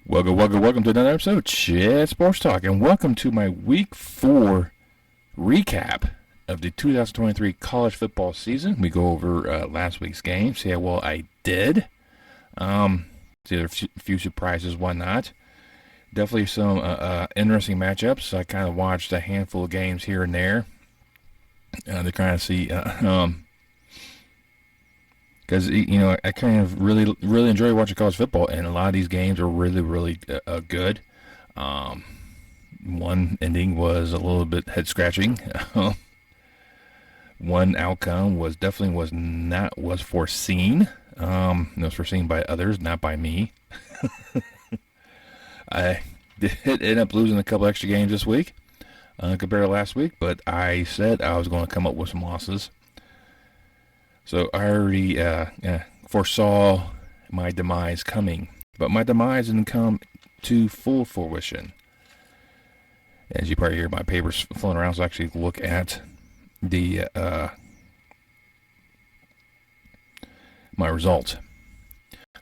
Welcome to another episode of Chat Sports Talk, and welcome to my Week 4 recap of the 2023 college football season. We go over last week's game, see how well I did. See there are a few surprises, whatnot. Definitely some interesting matchups. I kind of watched a handful of games here and there to kind of see, because I kind of really enjoy watching college football, and a lot of these games are really good. One ending was a little bit head scratching. One outcome was foreseen. It was foreseen by others, not by me. I did end up losing a couple extra games this week compared to last week, but I said I was going to come up with some losses. So I already foresaw my demise coming, but my demise didn't come to full fruition. As you probably hear my papers floating around, so I actually look at the my results.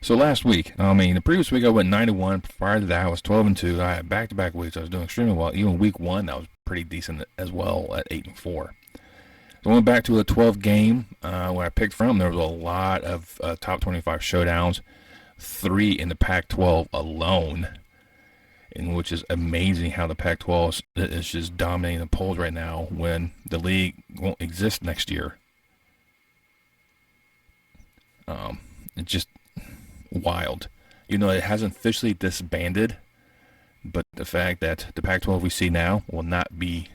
So last week, the previous week I went 9-1. Prior to that, I was 12-2. I had back-to-back weeks. I was doing extremely well. Even week 1, that was pretty decent as well at 8-4. So I went back to a 12 game where I picked from. There was a lot of top 25 showdowns, 3 in the Pac-12 alone, in which is amazing how the Pac-12 is just dominating the polls right now when the league won't exist next year. It's just wild. It hasn't officially disbanded, but the fact that the Pac-12 we see now will not be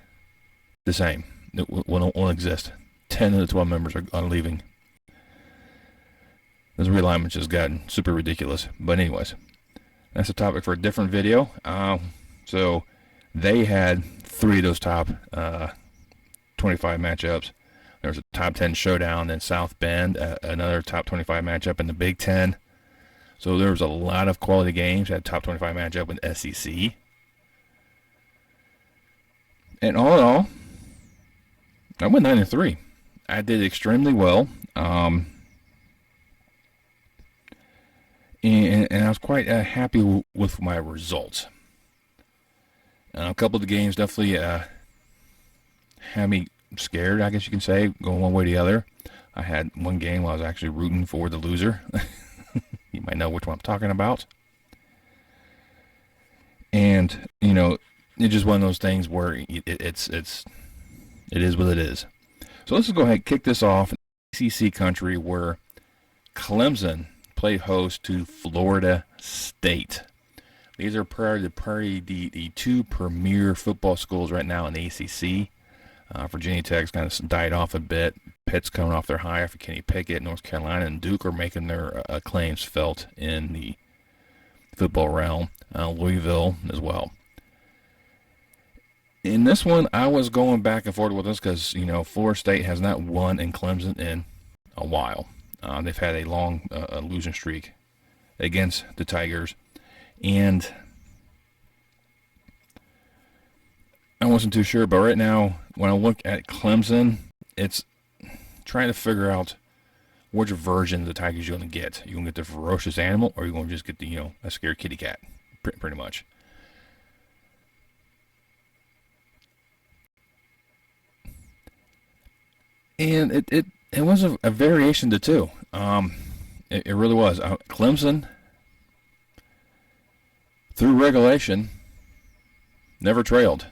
the same. It won't exist. 10 of the 12 members are leaving. This realignment's just gotten super ridiculous. But anyways, that's a topic for a different video. So they had 3 of those top 25 matchups. There was a top 10 showdown in South Bend, another top 25 matchup in the Big Ten. So there was a lot of quality games. Had top 25 matchup with SEC. And all in all, I went 9-3. I did extremely well, and I was quite happy with my results. A couple of the games definitely had me scared, I guess you can say, going one way or the other. I had one game where I was actually rooting for the loser. You might know which one I'm talking about. And it's just one of those things where it is what it is. So let's just go ahead and kick this off in ACC country, where Clemson played host to Florida State. These are probably the 2 premier football schools right now in the ACC. Virginia Tech's kind of died off a bit. Pitt's coming off their high after Kenny Pickett. North Carolina and Duke are making their claims felt in the football realm. Louisville as well. In this one, I was going back and forth with this because, Florida State has not won in Clemson in a while. They've had a long losing streak against the Tigers. And I wasn't too sure, but right now, when I look at Clemson, it's trying to figure out which version of the Tigers you're going to get. You're going to get the ferocious animal, or you're going to just get the, a scared kitty cat, pretty much. And it was a variation to 2. It really was. Clemson, through regulation, never trailed.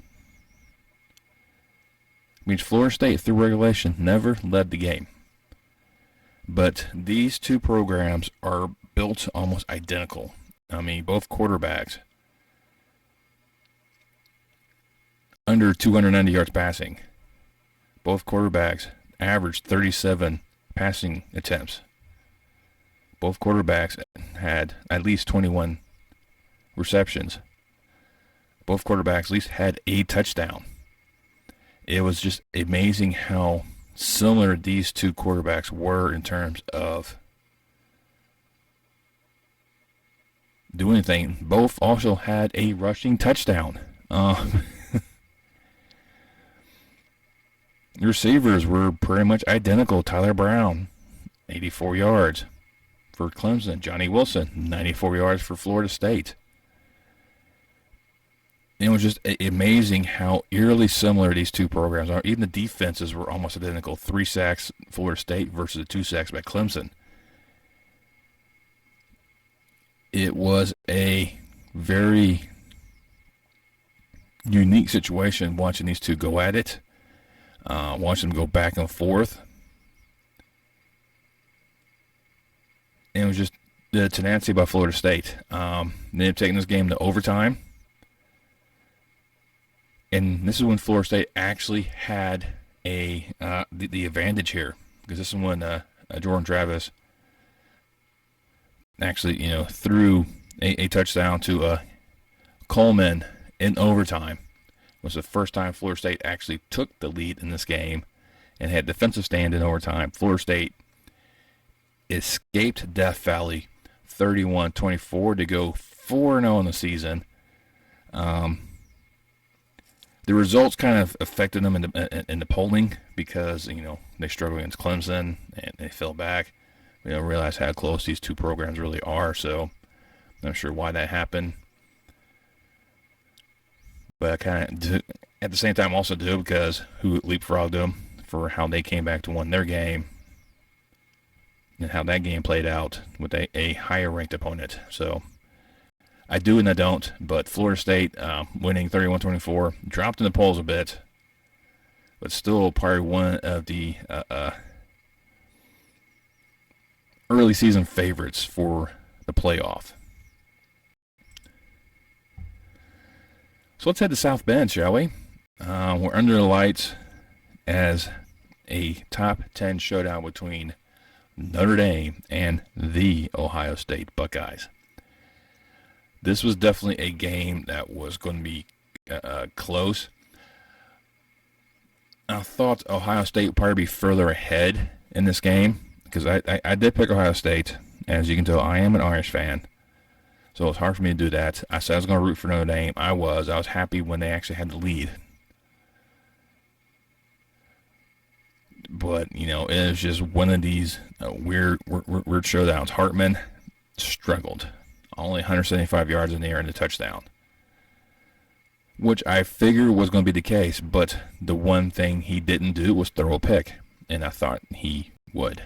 Means Florida State, through regulation, never led the game. But these 2 programs are built almost identical. Both quarterbacks under 290 yards passing. Both quarterbacks averaged 37 passing attempts. Both quarterbacks had at least 21 receptions. Both quarterbacks at least had a touchdown. It was just amazing how similar these 2 quarterbacks were in terms of doing anything. Both also had a rushing touchdown. Receivers were pretty much identical. Tyler Brown, 84 yards for Clemson. Johnny Wilson, 94 yards for Florida State. it was just amazing how eerily similar these two programs are. Even the defenses were almost identical. 3 sacks Florida State versus 2 sacks by Clemson. It was a very unique situation watching these two go at it, watching them go back and forth. And it was just the tenacity by Florida State. They ended up taking this game to overtime. And this is when Florida State actually had the advantage here, because this is when Jordan Travis actually threw a touchdown to Coleman in overtime. It was the first time Florida State actually took the lead in this game and had defensive stand in overtime. Florida State escaped Death Valley 31-24 to go 4-0 in the season. The results kind of affected them in the polling because, they struggled against Clemson and they fell back. We don't realize how close these two programs really are, so not sure why that happened. But I kind of, at the same time, also do because who leapfrogged them for how they came back to win their game and how that game played out with a higher-ranked opponent. So I do and I don't, but Florida State winning 31-24, dropped in the polls a bit, but still probably one of the early season favorites for the playoff. So let's head to South Bend, shall we? We're under the lights as a top 10 showdown between Notre Dame and the Ohio State Buckeyes. This was definitely a game that was going to be close. I thought Ohio State would probably be further ahead in this game because I did pick Ohio State. As you can tell, I am an Irish fan, so it's hard for me to do that. I said I was going to root for Notre Dame. I was happy when they actually had the lead. But, it was just one of these weird showdowns. Hartman struggled. Only 175 yards in the air and a touchdown, which I figured was going to be the case, but the one thing he didn't do was throw a pick, and I thought he would.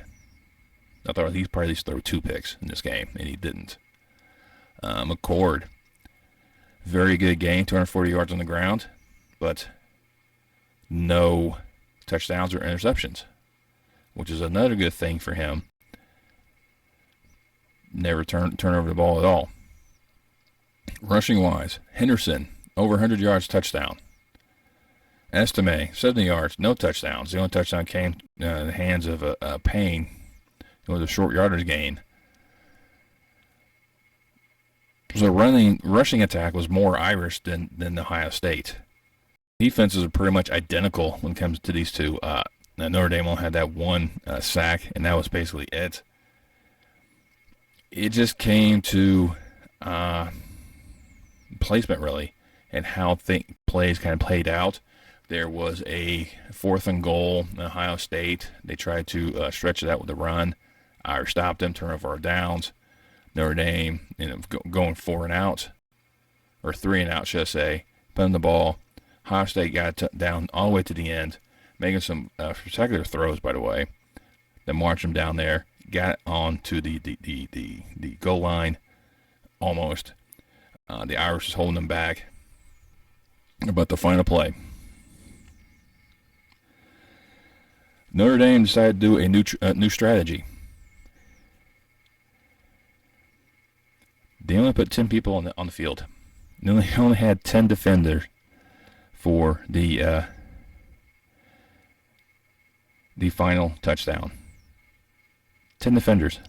I thought he'd probably at least throw 2 picks in this game, and he didn't. McCord, very good game, 240 yards on the ground, but no touchdowns or interceptions, which is another good thing for him. Never turn over the ball at all. Rushing wise, Henderson, over 100 yards, touchdown. Estime, 70 yards, no touchdowns. The only touchdown came in the hands of Payne. It was a short yardage gain. So rushing attack was more Irish than Ohio State. Defenses are pretty much identical when it comes to these two. Notre Dame only had that one sack, and that was basically it. It just came to placement, really, and how plays kind of played out. There was a 4th and goal in Ohio State. They tried to stretch it out with a run. Irish stopped them, turnover our downs. Notre Dame going 4 and out, or 3 and out, should I say, putting the ball. Ohio State got down all the way to the end, making some spectacular throws, by the way. Then marched them down there. Got on to the goal line almost. The Irish is holding them back. But the final play. Notre Dame decided to do a new strategy. They only put 10 people on the field. They only had 10 defenders for the final touchdown. 10 defenders.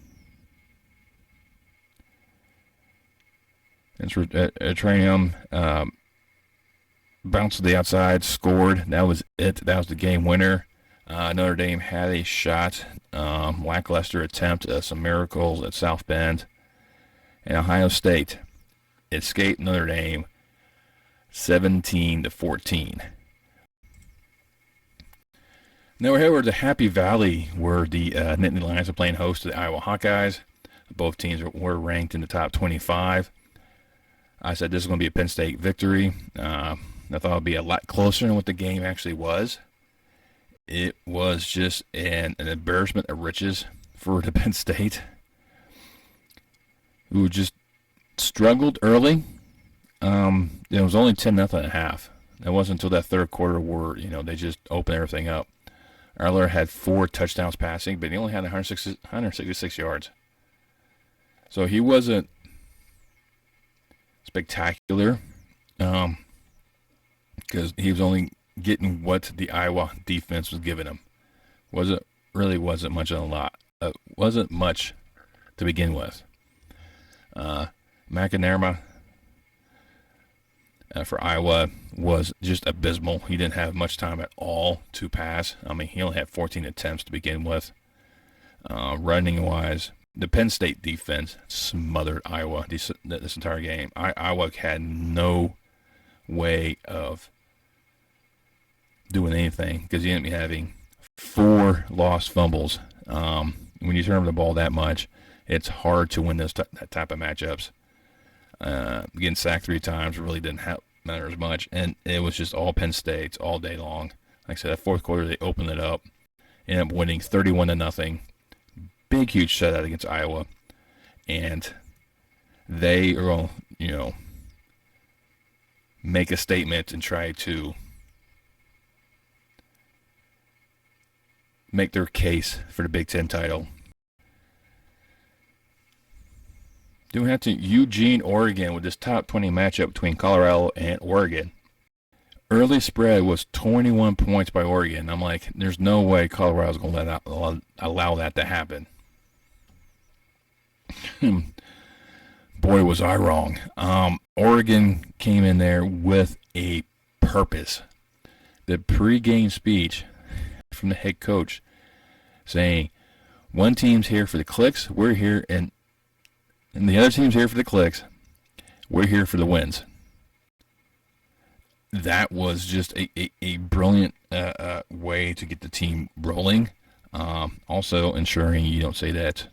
And Tranium bounced to the outside, scored. That was it. That was the game winner. Notre Dame had a shot. Lackluster attempt, some miracles at South Bend. And Ohio State escaped Notre Dame 17-14. Now we're over to Happy Valley, where the Nittany Lions are playing host to the Iowa Hawkeyes. Both teams were ranked in the top 25. I said this is going to be a Penn State victory. I thought it would be a lot closer than what the game actually was. It was just an embarrassment of riches for the Penn State, who just struggled early. It was only 10-0 at half. It wasn't until that third quarter where they just opened everything up. Arler had 4 touchdowns passing, but he only had 166 yards. So he wasn't spectacular because he was only getting what the Iowa defense was giving him. Wasn't much on a lot. Wasn't much to begin with. McNamara for Iowa was just abysmal. He didn't have much time at all to pass. I mean, he only had 14 attempts to begin with. Running-wise, the Penn State defense smothered Iowa this entire game. Iowa had no way of doing anything because he ended up having 4 lost fumbles. When you turn over the ball that much, it's hard to win that type of matchups. Getting sacked 3 times really didn't matter as much, and it was just all Penn State all day long. Like I said, that fourth quarter they opened it up, ended up winning 31-0. Big, huge shutout against Iowa, and they are going to, make a statement and try to make their case for the Big Ten title. Then we have to Eugene, Oregon, with this top 20 matchup between Colorado and Oregon. Early spread was 21 points by Oregon. I'm like, there's no way Colorado's going to allow that to happen. Boy, was I wrong. Oregon came in there with a purpose. The pregame speech from the head coach saying, one team's here for the clicks, we're here, and the other team's here for the clicks, we're here for the wins. That was just a brilliant way to get the team rolling. Also ensuring you don't say that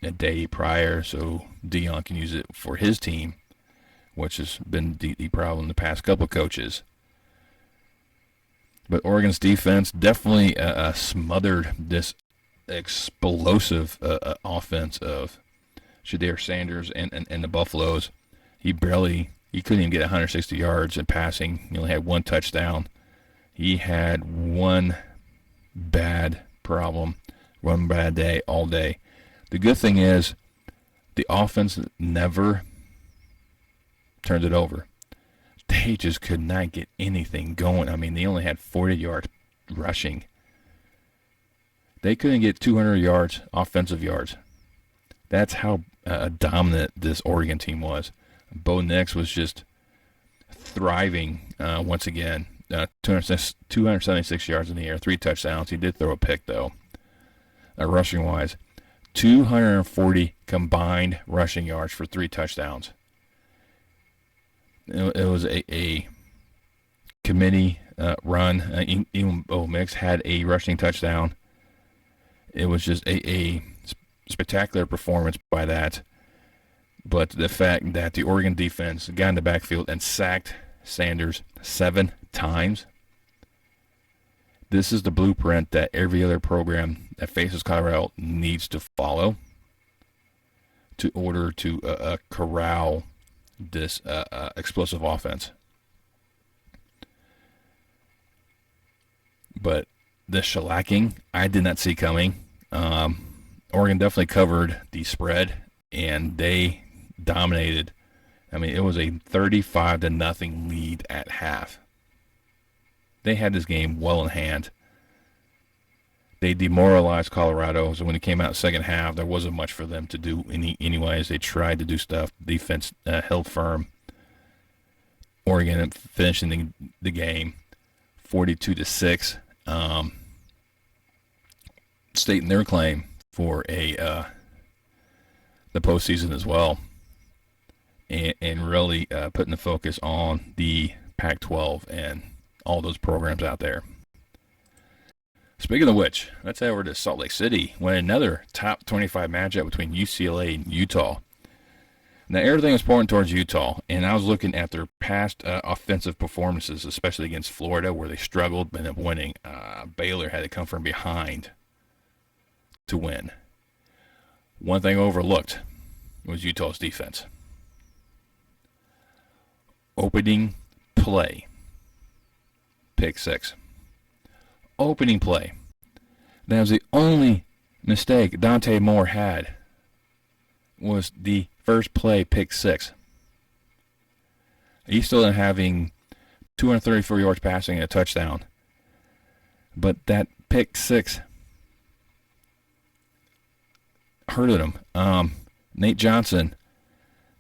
a day prior so Dion can use it for his team, which has been the problem the past couple of coaches. But Oregon's defense definitely smothered this explosive offense of Shedeur Sanders and the Buffaloes. He couldn't even get 160 yards in passing. He only had 1 touchdown. He had one bad problem, one bad day all day. The good thing is the offense never turned it over. They just could not get anything going. I mean, they only had 40 yards rushing. They couldn't get 200 yards, offensive yards. That's how dominant this Oregon team was. Bo Nix was just thriving once again. 276 yards in the air, 3 touchdowns. He did throw a pick, though. Rushing-wise, 240 combined rushing yards for 3 touchdowns. It was a committee run. Even Bo Nix had a rushing touchdown. It was just a spectacular performance by that. But the fact that the Oregon defense got in the backfield and sacked Sanders 7 times, this is the blueprint that every other program that faces Colorado needs to follow to order to corral this explosive offense. But the shellacking, I did not see coming. Oregon definitely covered the spread, and they dominated. I mean, it was a 35-0 lead at half. They had this game well in hand. They demoralized Colorado, so when it came out second half, there wasn't much for them to do anyways. They tried to do stuff. Defense held firm. Oregon finishing the game 42-6, stating their claim for the postseason as well, and really putting the focus on the Pac-12 and all those programs out there. Speaking of which, let's head over to Salt Lake City when another top 25 matchup between UCLA and Utah. Now, everything was pointing towards Utah, and I was looking at their past offensive performances, especially against Florida, where they struggled but ended up winning. Baylor had to come from behind to win. One thing overlooked was Utah's defense. Opening play, pick six. Opening play. That was the only mistake Dante Moore had, was the first play, pick six. He's still having 234 yards passing and a touchdown. But that pick six hurted him. Nate Johnson,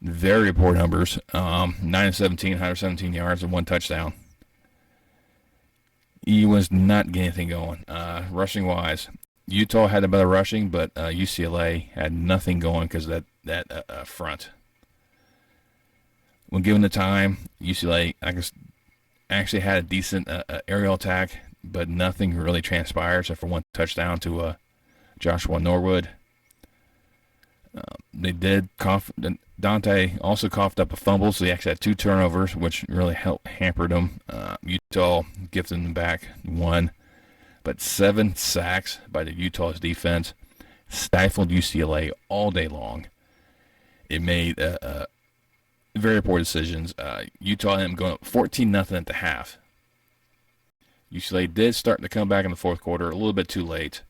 very poor numbers. 9-17, 117 yards and one touchdown. He was not getting anything going. Rushing-wise, Utah had a better rushing, but UCLA had nothing going because of that front. When given the time, UCLA actually had a decent aerial attack, but nothing really transpired except for one touchdown to Joshua Norwood. They did Dante also coughed up a fumble, so they actually had 2 turnovers, which really hampered them. Utah gifted them back one, but 7 sacks by the Utah's defense stifled UCLA all day long. It made very poor decisions. Utah ended up going up 14-0 at the half. UCLA did start to come back in the fourth quarter, a little bit too late.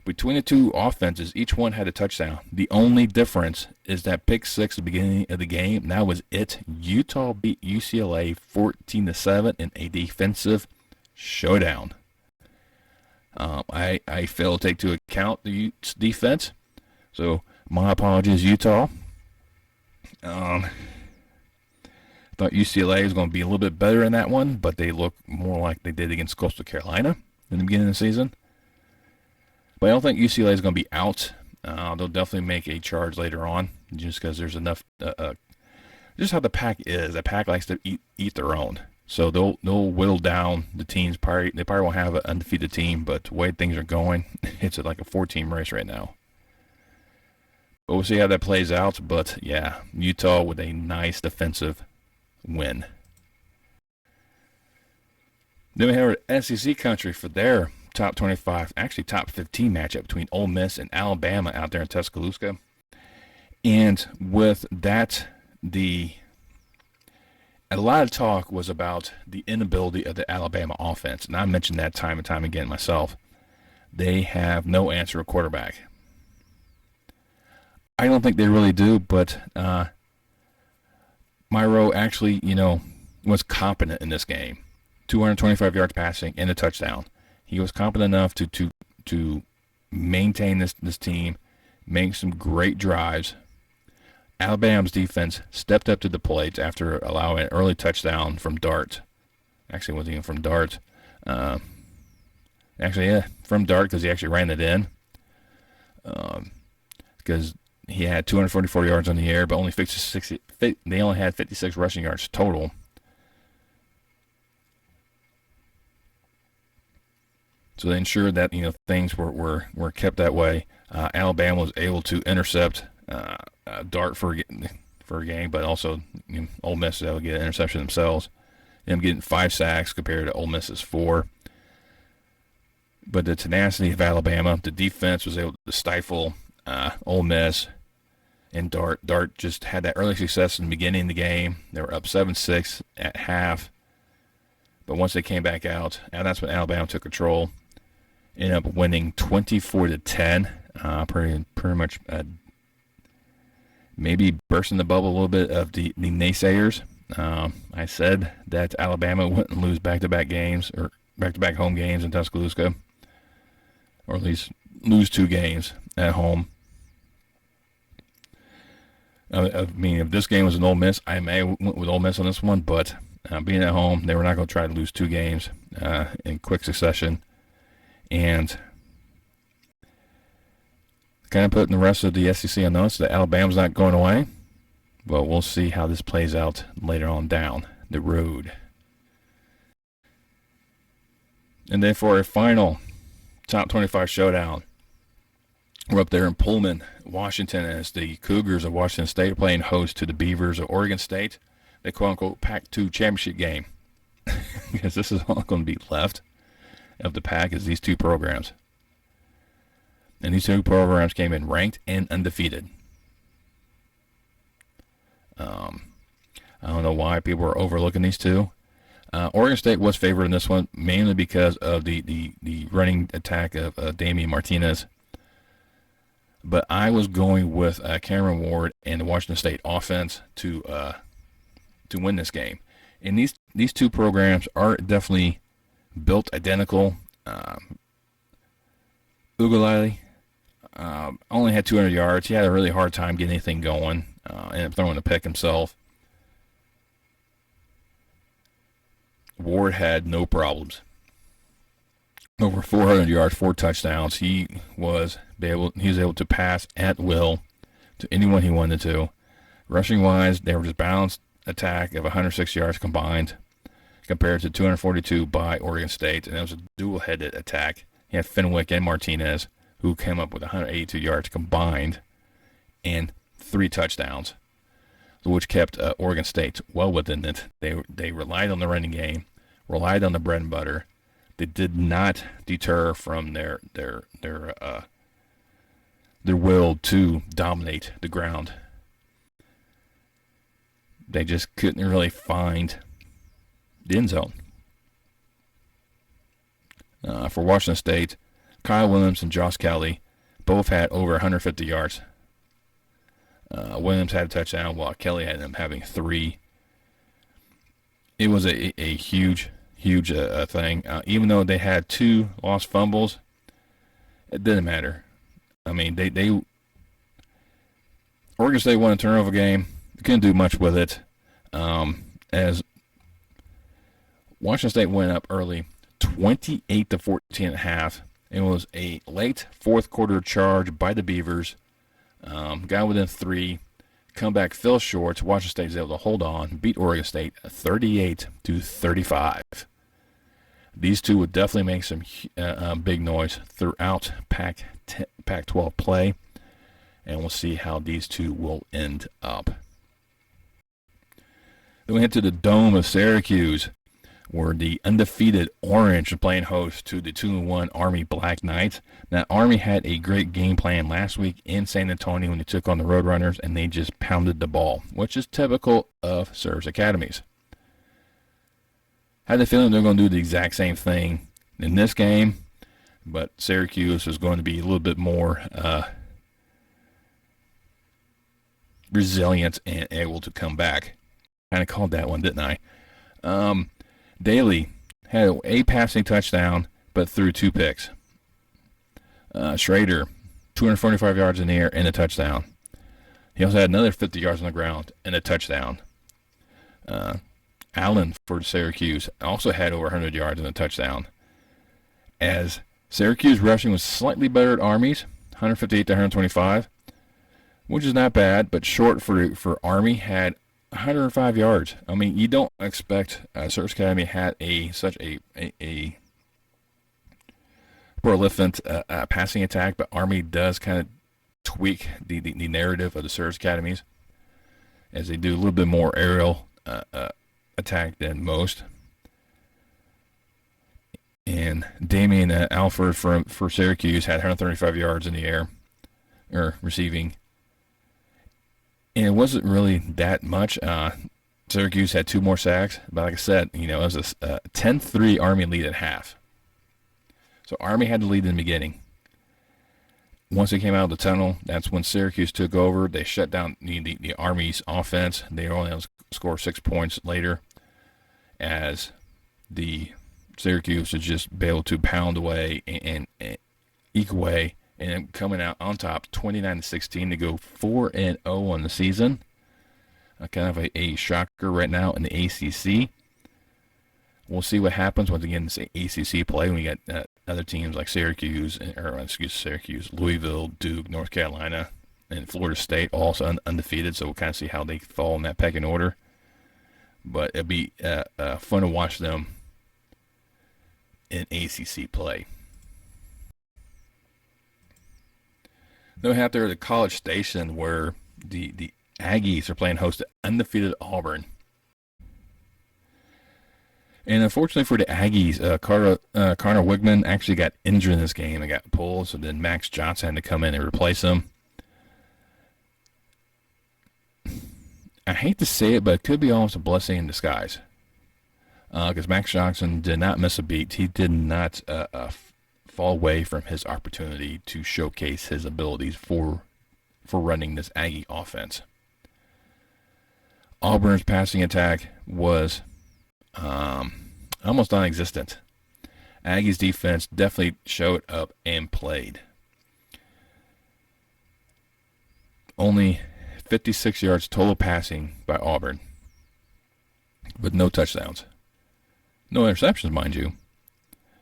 Between the two offenses, each one had a touchdown. The only difference is that pick six at the beginning of the game. That was it. Utah beat UCLA 14-7 in a defensive showdown. I fail to take into account the Utes defense, so my apologies, Utah. I thought UCLA was going to be a little bit better in that one, but they look more like they did against Coastal Carolina in the beginning of the season. But I don't think UCLA is going to be out. They'll definitely make a charge later on, just because there's enough. Just how the pack is. The pack likes to eat their own, so they'll whittle down the teams. They probably won't have an undefeated team, but the way things are going, it's like a 4-team race right now. But we'll see how that plays out. But yeah, Utah with a nice defensive win. Then we have our SEC country for their top 25, actually top 15 matchup between Ole Miss and Alabama out there in Tuscaloosa. And with that, a lot of talk was about the inability of the Alabama offense. And I mentioned that time and time again myself. They have no answer at quarterback. I don't think they really do, but Myro actually, was competent in this game. 225 yards passing and a touchdown. He was competent enough to maintain this team, make some great drives. Alabama's defense stepped up to the plate after allowing an early touchdown from Dart. Actually, it wasn't even from Dart. From Dart, because he actually ran it in. Because he had 244 yards on the air, but only they only had 56 rushing yards total. So they ensured that things were kept that way. Alabama was able to intercept Dart for a game, but also Ole Miss was able to get an interception themselves. Them getting 5 sacks compared to Ole Miss's 4. But the tenacity of Alabama, the defense was able to stifle Ole Miss and Dart. Dart just had that early success in the beginning of the game. They were up 7-6 at half. But once they came back out, and that's when Alabama took control. Ended up winning 24-10. Pretty much maybe bursting the bubble a little bit of the naysayers. I said that Alabama wouldn't lose back-to-back games or back-to-back home games in Tuscaloosa, or at least lose 2 games at home. If this game was an Ole Miss, I may have went with Ole Miss on this one, but being at home, they were not going to try to lose 2 games in quick succession. And kind of putting the rest of the SEC on notice that Alabama's not going away. But we'll see how this plays out later on down the road. And then for a final top 25 showdown, We're up there in Pullman, Washington, as the Cougars of Washington State are playing host to the Beavers of Oregon State. The quote-unquote Pac-2 championship game. Because this is all going to be left of the pack is these two programs. And these two programs came in ranked and undefeated. I don't know why people are overlooking these two. Oregon State was favored in this one, mainly because of the running attack of Damian Martinez. But I was going with Cameron Ward and the Washington State offense to win this game. And these two programs are definitely built identical. Ugalele only had 200 yards. He had a really hard time getting anything going. Ended up throwing a pick himself. Ward had no problems. Over 400 yards, 4 touchdowns. He was able to pass at will to anyone he wanted to. Rushing wise, they were just balanced attack of 106 yards combined, compared to 242 by Oregon State, and it was a dual-headed attack. He had Fenwick and Martinez, who came up with 182 yards combined and 3 touchdowns, which kept Oregon State well within it. They relied on the running game, relied on the bread and butter. They did not deter from their will to dominate the ground. They just couldn't really find the end zone. For Washington State, Kyle Williams and Josh Kelly both had over 150 yards. Williams had a touchdown while Kelly had them having 3. It was a huge thing. Even though they had 2 lost fumbles, it didn't matter. I mean, they Oregon State won a turnover game. Couldn't do much with it. As Washington State went up early, 28-14 at half. It was a late fourth quarter charge by the Beavers. Got within 3. Comeback fell short. Washington State was able to hold on, beat Oregon State 38-35. These two would definitely make some big noise throughout Pac-12 play, and we'll see how these two will end up. Then we head to the Dome of Syracuse, where the undefeated Orange are playing host to the 2-1 Army Black Knights. Now, Army had a great game plan last week in San Antonio when they took on the Roadrunners, and they just pounded the ball, which is typical of service academies. I had the feeling they're going to do the exact same thing in this game, but Syracuse is going to be a little bit more resilient and able to come back. Kind of called that one, didn't I? Daly had a passing touchdown, but threw 2 picks. Schrader, 245 yards in the air and a touchdown. He also had another 50 yards on the ground and a touchdown. Allen for Syracuse also had over 100 yards and a touchdown. As Syracuse rushing was slightly better at Army's, 158 to 125, which is not bad, but short for Army, had 105 yards. I mean, you don't expect Service Academy had such a prolific passing attack, but Army does kind of tweak the narrative of the Service Academies, as they do a little bit more aerial attack than most. And Damian Alford for Syracuse had 135 yards in the air, or receiving. And it wasn't really that much. Syracuse had 2 more sacks, but like I said, it was a 10-3 Army lead at half. So Army had the lead in the beginning. Once they came out of the tunnel, that's when Syracuse took over. They shut down the Army's offense. They only able to score 6 points later, as the Syracuse would just be able to pound away and eke away, and then coming out on top 29-16 to go 4-0 on the season. Kind of a shocker right now in the ACC. We'll see what happens once again in ACC play when we get other teams like Syracuse, Louisville, Duke, North Carolina, and Florida State also undefeated. So we'll kind of see how they fall in that pecking order. But it'll be fun to watch them in ACC play. Then we have there the College Station where the Aggies are playing host to undefeated Auburn. And unfortunately for the Aggies, Connor Wigman actually got injured in this game and got pulled, so then Max Johnson had to come in and replace him. I hate to say it, but it could be almost a blessing in disguise. Because Max Johnson did not miss a beat. He did not fall away from his opportunity to showcase his abilities for running this Aggie offense. Auburn's passing attack was almost non-existent. Aggie's defense definitely showed up and played. Only 56 yards total passing by Auburn, but no touchdowns. No interceptions, mind you.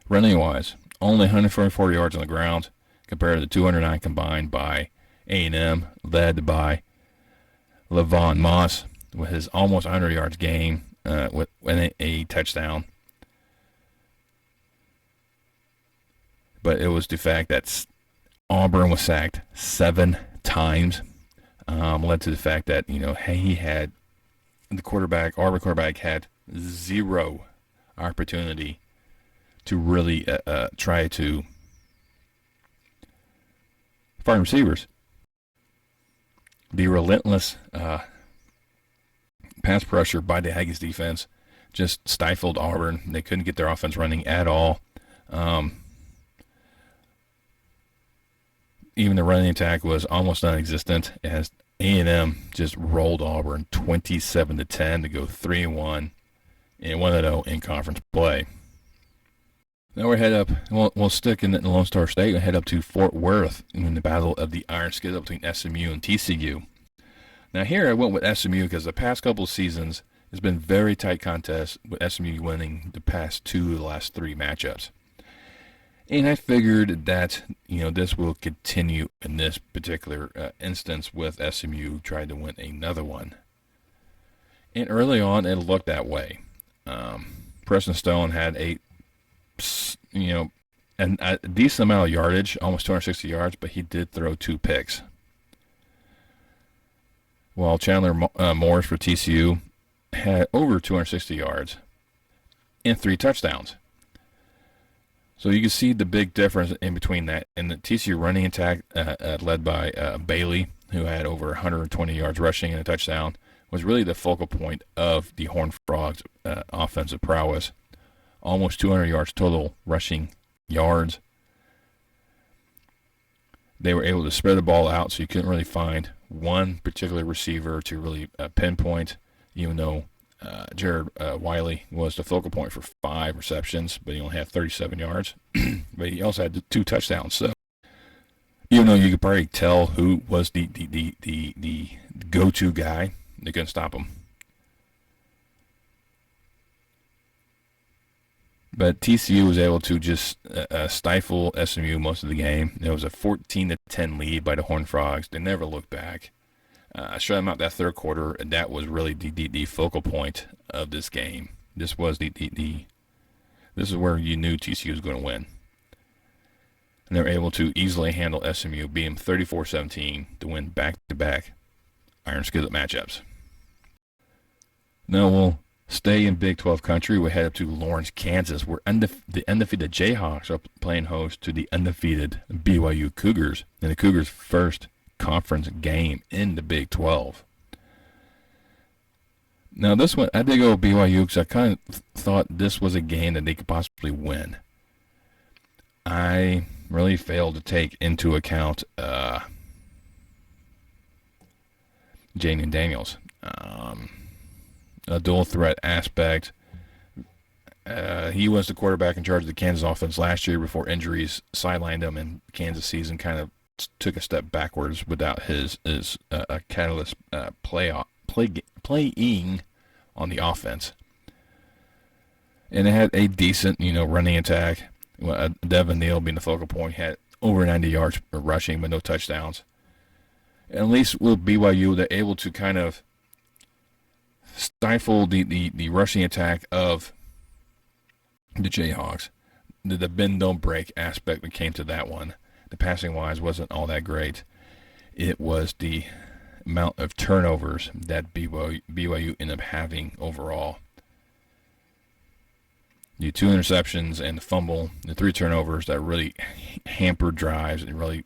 Running-wise, only 144 yards on the ground compared to the 209 combined by A&M, led by Levon Moss with his almost 100 yards game with a touchdown. But it was the fact that Auburn was sacked 7 times, led to the fact that, he had Auburn quarterback had 0 opportunity to really try to find receivers. The relentless pass pressure by the Aggies defense just stifled Auburn. They couldn't get their offense running at all. Even the running attack was almost non-existent as A&M just rolled Auburn 27-10 to go 3-1 and 1-0 in conference play. Now we're head up. We'll stick in Lone Star State. We'll head up to Fort Worth in the battle of the Iron Skillet between SMU and TCU. Now here I went with SMU because the past couple of seasons has been very tight contest with SMU winning the past 2 of the last 3 matchups. And I figured that this will continue in this particular instance with SMU trying to win another one. And early on it looked that way. Preston Stone had a decent amount of yardage, almost 260 yards, but he did throw 2 picks. While Chandler Morris for TCU had over 260 yards and 3 touchdowns. So you can see the big difference in between that. And the TCU running attack, led by Bailey, who had over 120 yards rushing and a touchdown, was really the focal point of the Horned Frogs' offensive prowess. Almost 200 yards total rushing yards. They were able to spread the ball out, so you couldn't really find one particular receiver to really pinpoint, even though Jared Wiley was the focal point for 5 receptions, but he only had 37 yards. But he also had 2 touchdowns. So even though you could probably tell who was the go-to guy, they couldn't stop him. But TCU was able to just stifle SMU most of the game. It was a 14-10 lead by the Horned Frogs. They never looked back. I shut them out that third quarter, and that was really the focal point of this game. This was this is where you knew TCU was going to win. And they were able to easily handle SMU, beat them 34-17 to win back-to-back Iron Skillet matchups. Now we'll stay in Big 12 country. We head up to Lawrence, Kansas, where the undefeated Jayhawks are playing host to the undefeated BYU Cougars in the Cougars' first conference game in the Big 12. Now this one, I did go with BYU because I kind of thought this was a game that they could possibly win. I really failed to take into account Jaden Daniels. A dual threat aspect. He was the quarterback in charge of the Kansas offense last year before injuries sidelined him, and Kansas season kind of took a step backwards without his catalyst playing on the offense. And it had a decent, running attack. Devin Neal being the focal point, had over 90 yards rushing but no touchdowns. And at least with BYU, they're able to kind of stifle the rushing attack of the Jayhawks. The bend don't break aspect that came to that one. The passing wise wasn't all that great. It was the amount of turnovers that BYU ended up having overall. The 2 interceptions and the fumble, the 3 turnovers that really hampered drives and really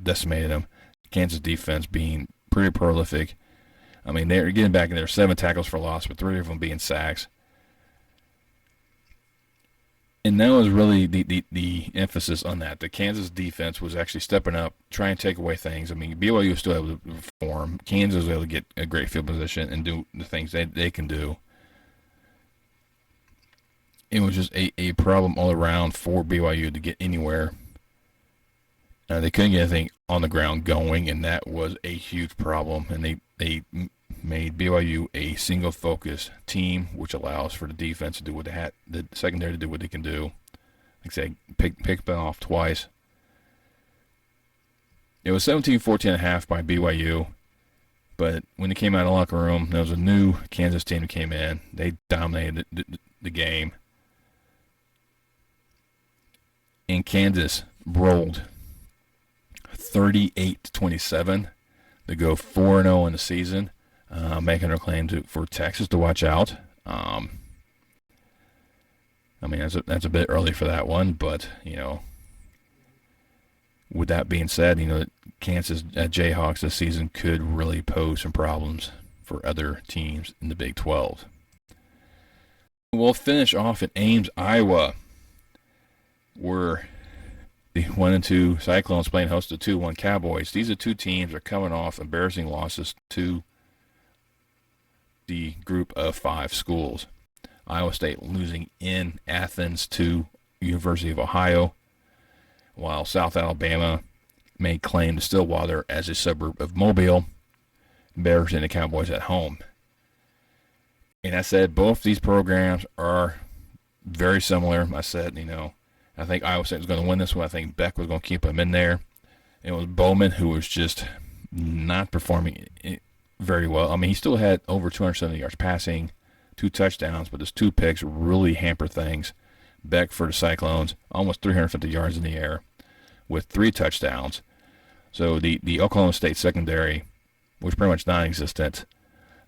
decimated them. Kansas defense being pretty prolific. I mean, they're getting back in there, 7 tackles for loss, but 3 of them being sacks. And that was really the emphasis on that. The Kansas defense was actually stepping up, trying to take away things. I mean, BYU was still able to perform. Kansas was able to get a great field position and do the things they can do. It was just a problem all around for BYU to get anywhere. They couldn't get anything on the ground going, and that was a huge problem. And they made BYU a single-focus team, which allows for the defense to do what they had, the secondary to do what they can do. Like I said, pick them off twice. It was 17-14.5 by BYU, but when they came out of the locker room, there was a new Kansas team that came in. They dominated the game. And Kansas rolled 38-27 to go 4-0 in the season, making their claim for Texas to watch out. I mean, that's a bit early for that one, but, you know, with that being said, you know, Kansas Jayhawks this season could really pose some problems for other teams in the Big 12. We'll finish off in Ames, Iowa, where the 1-2 Cyclones playing host to 2-1 Cowboys. These are 2 teams that are coming off embarrassing losses to the group of 5 schools. Iowa State losing in Athens to University of Ohio, while South Alabama made claim to Stillwater as a suburb of Mobile, embarrassing the Cowboys at home. And I said both these programs are very similar. I said, you know, I think Iowa State was going to win this one. I think Beck was going to keep them in there. It was Bowman who was just not performing very well. I mean, he still had over 270 yards passing, 2 touchdowns, but his 2 picks really hamper things. Beck for the Cyclones, almost 350 yards in the air with 3 touchdowns. So the Oklahoma State secondary was pretty much non-existent.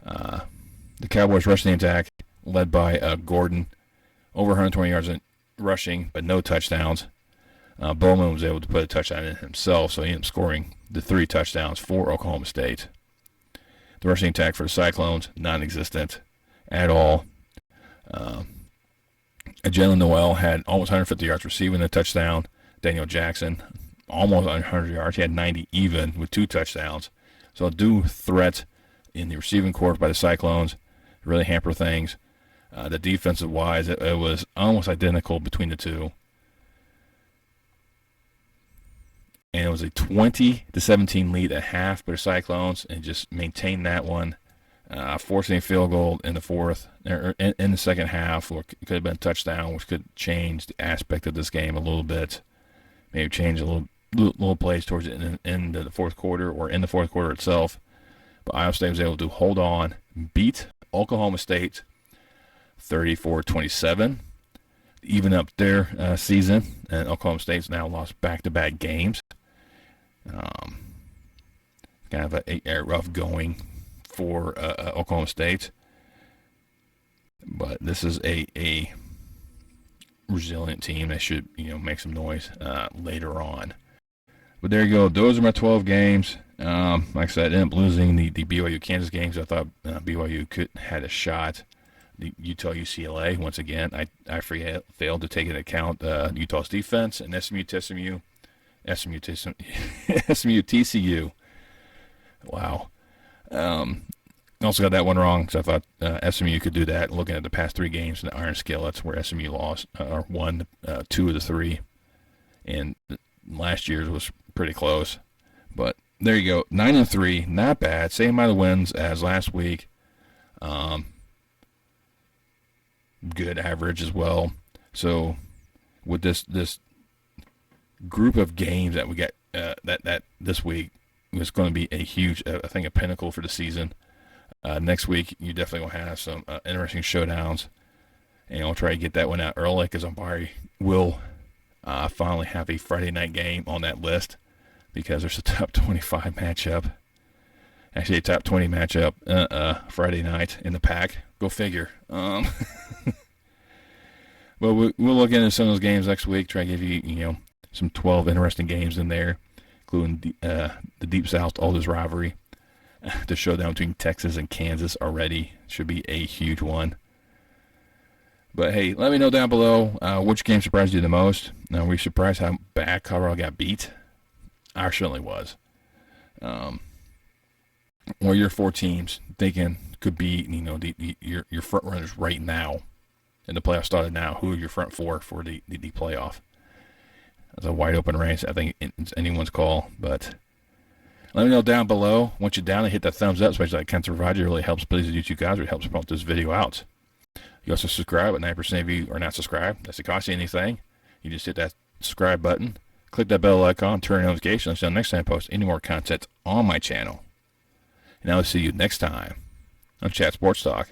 The Cowboys rushing attack led by Gordon, over 120 yards in rushing, but no touchdowns. Bowman was able to put a touchdown in himself, so he ended up scoring the 3 touchdowns for Oklahoma State. The rushing attack for the Cyclones, non-existent at all. Jalen Noel had almost 150 yards receiving a touchdown. Daniel Jackson, almost 100 yards. He had 90 even with 2 touchdowns. So a due threat in the receiving corps by the Cyclones really hamper things. The defensive-wise, it was almost identical between the 2. And it was a 20-17 lead at half for the Cyclones, and just maintained that one, forcing a field goal in the fourth, or in the second half, or it could have been a touchdown, which could change the aspect of this game a little bit. Maybe change a little plays towards the end of the fourth quarter or in the fourth quarter itself. But Iowa State was able to hold on, beat Oklahoma State 34-27, even up their season, and Oklahoma State's now lost back-to-back games. Kind of a rough going for Oklahoma State, but this is a resilient team that should, you know, make some noise later on. But there you go. Those are my 12 games. Like I said, I ended up losing the BYU Kansas games. I thought BYU had a shot. The Utah UCLA, once again, I failed to take into account Utah's defense, and SMU TCU. Wow. Also got that one wrong because I thought SMU could do that. Looking at the past 3 games in the Iron Skillets, where SMU lost or won 2 of the 3, and last year's was pretty close. But there you go, 9-3, not bad. Same amount of wins as last week. Good average as well. So with this group of games that we got that this week is going to be a huge, I think, a pinnacle for the season. Next week you definitely will have some interesting showdowns, and I'll try to get that one out early because Umpire will finally have a Friday night game on that list because there's a top 25 matchup. Actually, a top 20 matchup Friday night in the Pac. Go figure. But we'll look into some of those games next week. Try to give you, some 12 interesting games in there, including the Deep South oldest rivalry. The showdown between Texas and Kansas already should be a huge one. But hey, let me know down below which game surprised you the most. Now, were you surprised how bad Colorado got beat? I certainly was. Or your 4 teams thinking could be, your front runners right now, and the playoffs started now. Who are your front 4 for the playoff? That's a wide open race. I think it's anyone's call, but let me know down below. Once you're down, and hit that thumbs up, especially like Cancer Roger. It really helps please the YouTube guys. It helps promote this video out. You also subscribe, but 9% of you are not subscribed. That doesn't cost you anything. You just hit that subscribe button, click that bell icon, turn on notifications until next time I post any more content on my channel. And I will see you next time on Chat Sports Talk.